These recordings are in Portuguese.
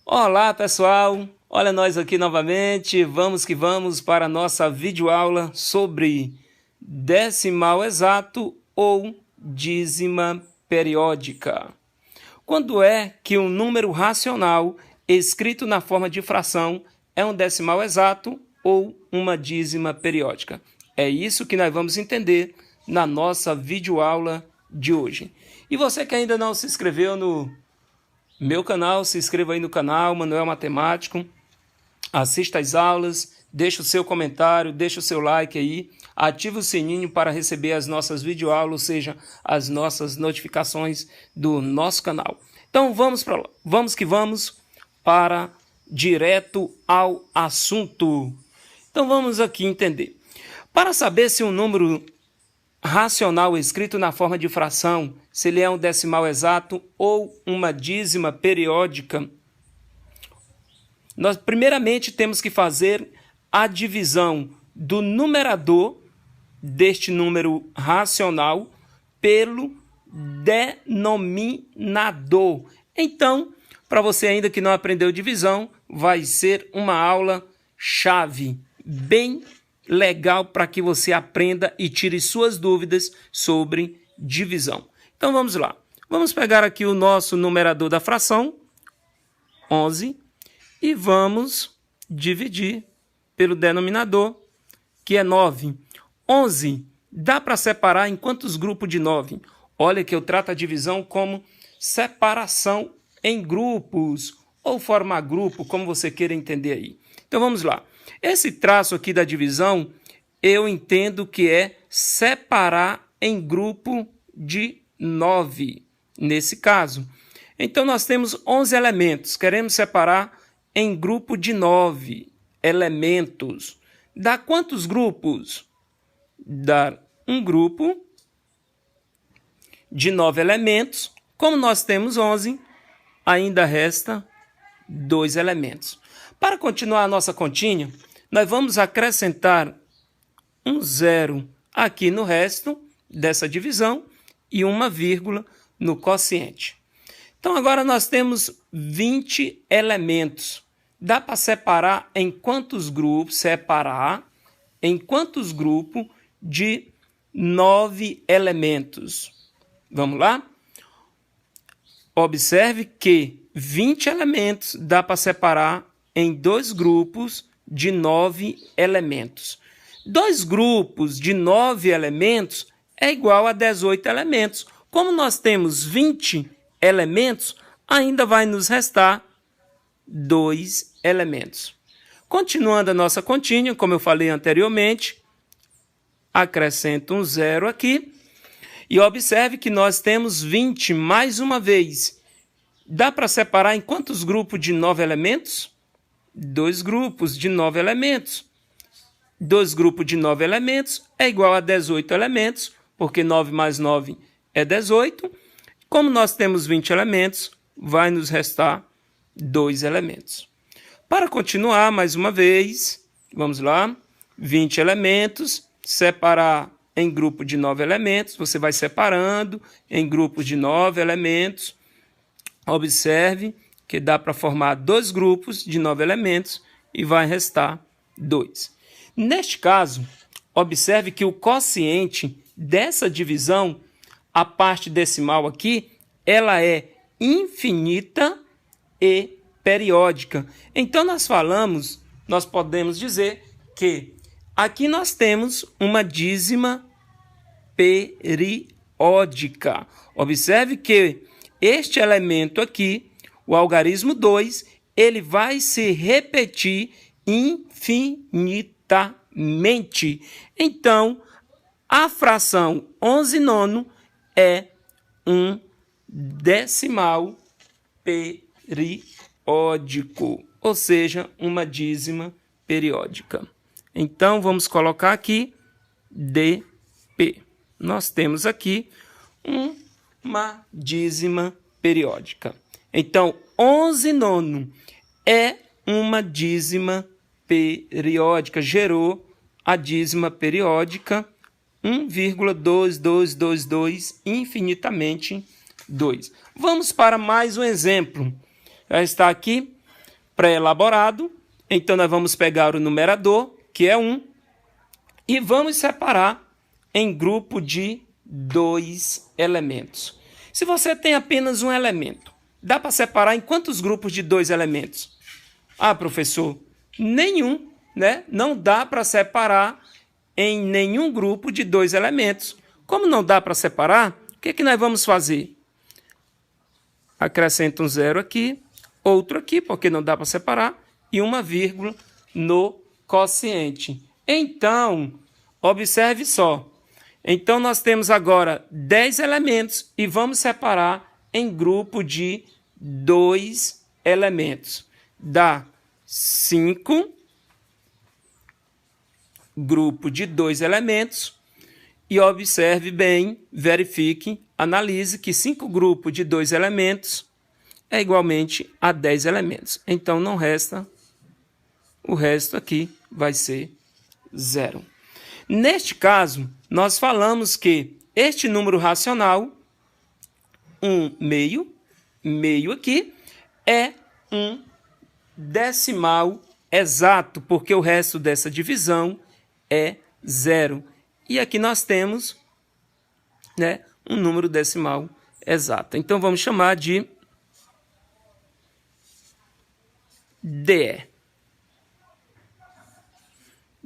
Olá pessoal, olha nós aqui novamente, vamos que vamos para a nossa videoaula sobre decimal exato ou dízima periódica. Quando é que um número racional escrito na forma de fração é um decimal exato ou uma dízima periódica? É isso que nós vamos entender na nossa videoaula de hoje. E você que ainda não se inscreveu no meu canal, se inscreva aí no canal Manuel Matemático, assista às aulas, deixa o seu comentário, deixa o seu like aí, ativa o sininho para receber as nossas videoaulas, ou seja, as nossas notificações do nosso canal. Então vamos que vamos para direto ao assunto. Então vamos aqui entender. Para saber se um número racional escrito na forma de fração, se ele é um decimal exato ou uma dízima periódica, nós primeiramente temos que fazer a divisão do numerador deste número racional pelo denominador. Então, para você ainda que não aprendeu divisão, vai ser uma aula chave, bem legal para que você aprenda e tire suas dúvidas sobre divisão. Então vamos lá. Vamos pegar aqui o nosso numerador da fração, 11, e vamos dividir pelo denominador, que é 9. 11 dá para separar em quantos grupos de 9? Olha que eu trato a divisão como separação em grupos, ou formar grupo, como você queira entender aí. Então vamos lá. Esse traço aqui da divisão, eu entendo que é separar em grupo de 9, nesse caso. Então, nós temos 11 elementos, queremos separar em grupo de 9 elementos. Dá quantos grupos? Dá um grupo de 9 elementos. Como nós temos 11, ainda resta 2 elementos. Para continuar a nossa continha, nós vamos acrescentar um zero aqui no resto dessa divisão e uma vírgula no quociente. Então, agora nós temos 20 elementos. Dá para separar em quantos grupos? Separar em quantos grupos de 9 elementos? Vamos lá? Observe que 20 elementos dá para separar em 2 grupos de 9 elementos. 2 grupos de 9 elementos é igual a 18 elementos. Como nós temos 20 elementos, ainda vai nos restar 2 elementos. Continuando a nossa continha, como eu falei anteriormente, acrescento um zero aqui. E observe que nós temos 20 mais uma vez. Dá para separar em quantos grupos de 9 elementos? 2 grupos de 9 elementos. 2 grupos de 9 elementos é igual a 18 elementos, porque 9 mais 9 é 18. Como nós temos 20 elementos, vai nos restar 2 elementos. Para continuar, mais uma vez, vamos lá. 20 elementos, separar em grupo de 9 elementos. Você vai separando em grupos de 9 elementos. Observe que dá para formar 2 grupos de 9 elementos e vai restar 2. Neste caso, observe que o quociente dessa divisão, a parte decimal aqui, ela é infinita e periódica. Então, nós podemos dizer que aqui nós temos uma dízima periódica. Observe que este elemento aqui, o algarismo 2, ele vai se repetir infinitamente. Então, a fração 11/9 é um decimal periódico, ou seja, uma dízima periódica. Então, vamos colocar aqui dp. Nós temos aqui uma dízima periódica. Então, 11/9 é uma dízima periódica, gerou a dízima periódica 1,2222 infinitamente 2. Vamos para mais um exemplo. Já está aqui pré-elaborado. Então, nós vamos pegar o numerador, que é 1, e vamos separar em grupo de 2 elementos. Se você tem apenas um elemento, dá para separar em quantos grupos de 2 elementos? Ah, professor, nenhum, né? Não dá para separar em nenhum grupo de 2 elementos. Como não dá para separar, o que nós vamos fazer? Acrescenta um 0 aqui, outro aqui, porque não dá para separar, e uma vírgula no quociente. Então, observe só. Então, nós temos agora 10 elementos e vamos separar em grupo de 2 elementos. Dá 5, grupo de 2 elementos. E observe bem, verifique, analise que 5 grupos de 2 elementos é igualmente a 10 elementos. Então, não resta, o resto aqui vai ser 0. Neste caso, nós falamos que este número racional, 1/2 aqui, é um decimal exato, porque o resto dessa divisão é 0. E aqui nós temos, né, um número decimal exato. Então, vamos chamar de DE.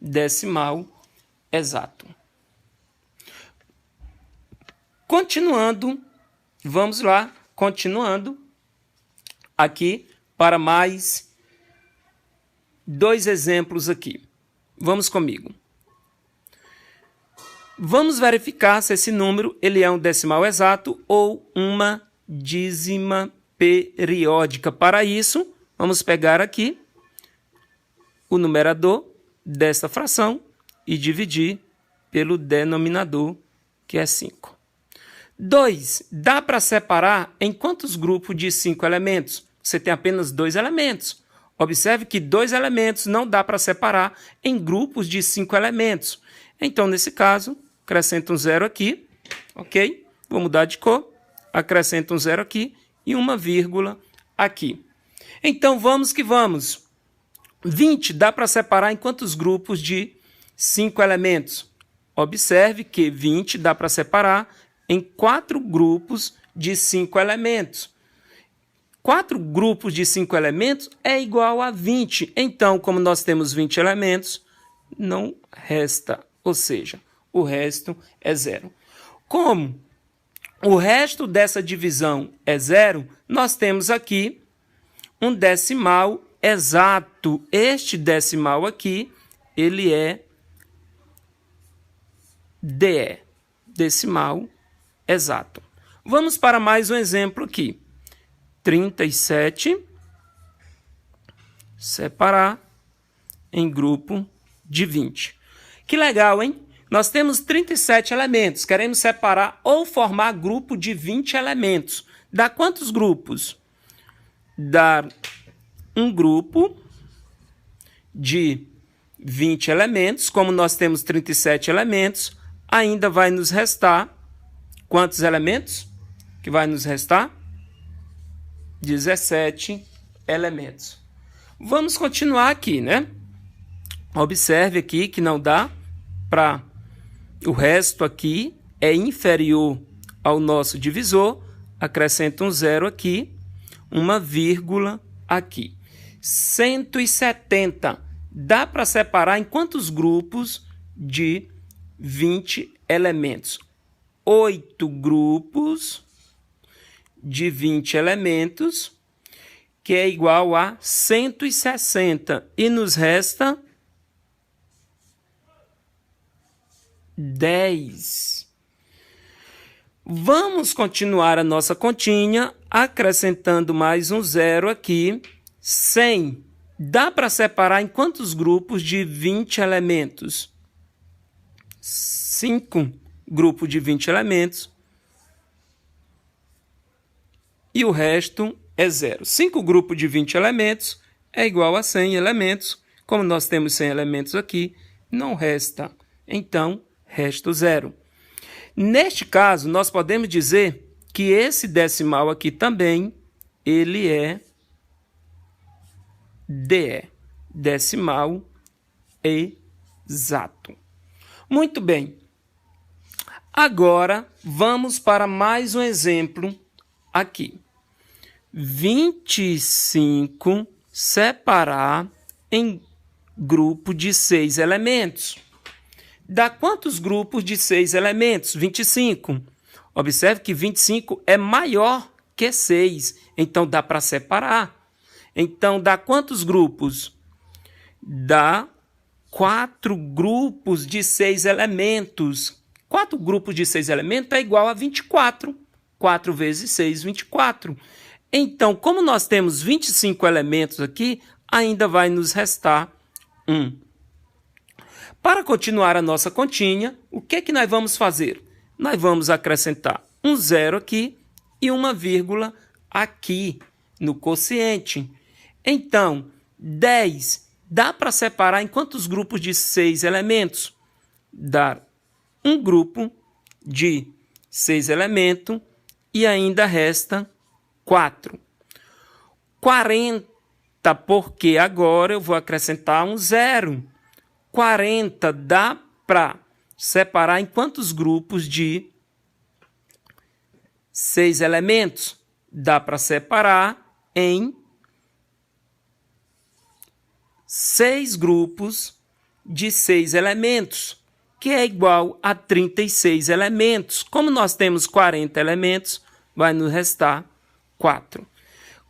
Decimal exato. Continuando, vamos lá, continuando aqui para mais 2 exemplos aqui. Vamos comigo. Vamos verificar se esse número ele é um decimal exato ou uma dízima periódica. Para isso, vamos pegar aqui o numerador desta fração e dividir pelo denominador, que é 5. 2. Dá para separar em quantos grupos de 5 elementos? Você tem apenas 2 elementos. Observe que 2 elementos não dá para separar em grupos de 5 elementos. Então, nesse caso, acrescenta um 0 aqui, ok? Vou mudar de cor, acrescenta um 0 aqui e uma vírgula aqui. Então, vamos que vamos. 20 dá para separar em quantos grupos de 5 elementos? Observe que 20 dá para separar em 4 grupos de 5 elementos. 4 grupos de 5 elementos é igual a 20. Então, como nós temos 20 elementos, não resta, ou seja, o resto é 0. Como o resto dessa divisão é 0, nós temos aqui um decimal exato. Este decimal aqui, ele é DE, decimal exato. Vamos para mais um exemplo aqui. 37, separar em grupo de 20. Que legal, hein? Nós temos 37 elementos. Queremos separar ou formar grupo de 20 elementos. Dá quantos grupos? Dá um grupo de 20 elementos. Como nós temos 37 elementos, ainda vai nos restar quantos elementos? Que vai nos restar? 17 elementos. Vamos continuar aqui, né? Observe aqui que não dá para... O resto aqui é inferior ao nosso divisor. Acrescenta um 0 aqui, uma vírgula aqui. 170. Dá para separar em quantos grupos de 20 elementos? 8 grupos de 20 elementos, que é igual a 160. E nos resta 10. Vamos continuar a nossa continha, acrescentando mais um 0 aqui. 100. Dá para separar em quantos grupos de 20 elementos? 5 grupos de 20 elementos. E o resto é 0. 5 grupos de 20 elementos é igual a 100 elementos. Como nós temos 100 elementos aqui, não resta. Então, resta o 0. Neste caso, nós podemos dizer que esse decimal aqui também, ele é DE, decimal exato. Muito bem. Agora, vamos para mais um exemplo aqui. 25 separar em grupo de 6 elementos. Dá quantos grupos de 6 elementos? 25. Observe que 25 é maior que 6, então dá para separar. Então, dá quantos grupos? Dá 4 grupos de 6 elementos. 4 grupos de 6 elementos é igual a 24. 4 vezes 6, 24. Então, como nós temos 25 elementos aqui, ainda vai nos restar 1. Para continuar a nossa continha, o que é que nós vamos fazer? Nós vamos acrescentar um 0 aqui e uma vírgula aqui no quociente. Então, 10 dá para separar em quantos grupos de 6 elementos? Dar um grupo de 6 elementos e ainda resta 4. 40, porque agora eu vou acrescentar um 0. 40 dá para separar em quantos grupos de 6 elementos? Dá para separar em 6 grupos de 6 elementos, que é igual a 36 elementos. Como nós temos 40 elementos, vai nos restar 4.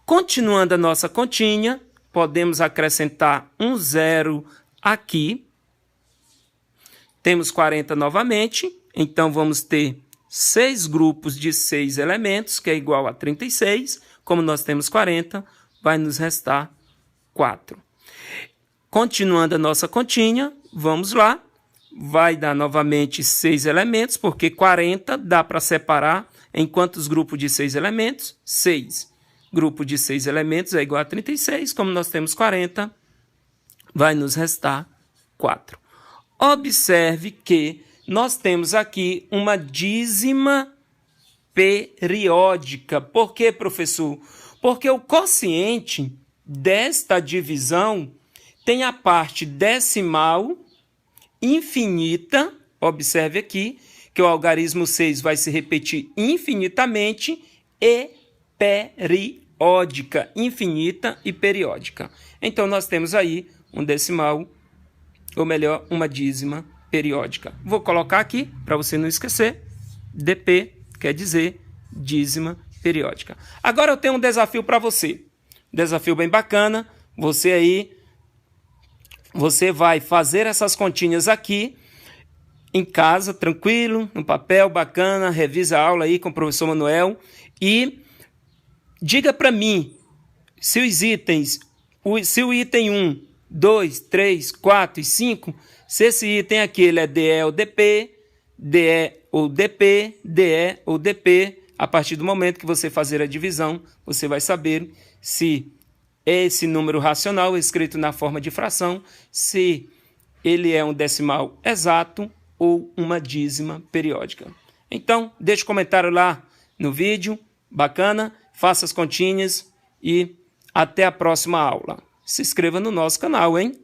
Continuando a nossa continha, podemos acrescentar um 0 aqui. Temos 40 novamente, então vamos ter 6 grupos de 6 elementos, que é igual a 36. Como nós temos 40, vai nos restar 4. Continuando a nossa continha, vamos lá. Vai dar novamente 6 elementos, porque 40 dá para separar em quantos grupos de 6 elementos? 6. Grupo de 6 elementos é igual a 36. Como nós temos 40, vai nos restar 4. Observe que nós temos aqui uma dízima periódica. Por quê, professor? Porque o quociente desta divisão tem a parte decimal infinita. Observe aqui que o algarismo 6 vai se repetir infinitamente, e periódica, infinita e periódica. Então, nós temos aí um decimal, ou melhor, uma dízima periódica. Vou colocar aqui, para você não esquecer, DP quer dizer dízima periódica. Agora eu tenho um desafio para você. Desafio bem bacana. Você vai fazer essas continhas aqui em casa, tranquilo, no papel, bacana, revisa a aula aí com o professor Manuel e diga para mim se os itens, se o item 1, 2, 3, 4 e 5, se esse item aqui ele é DE ou DP, DE ou DP, DE ou DP. A partir do momento que você fazer a divisão, você vai saber se esse número racional escrito na forma de fração, se ele é um decimal exato ou uma dízima periódica. Então, deixe um comentário lá no vídeo, bacana, faça as continhas e até a próxima aula. Se inscreva no nosso canal, hein?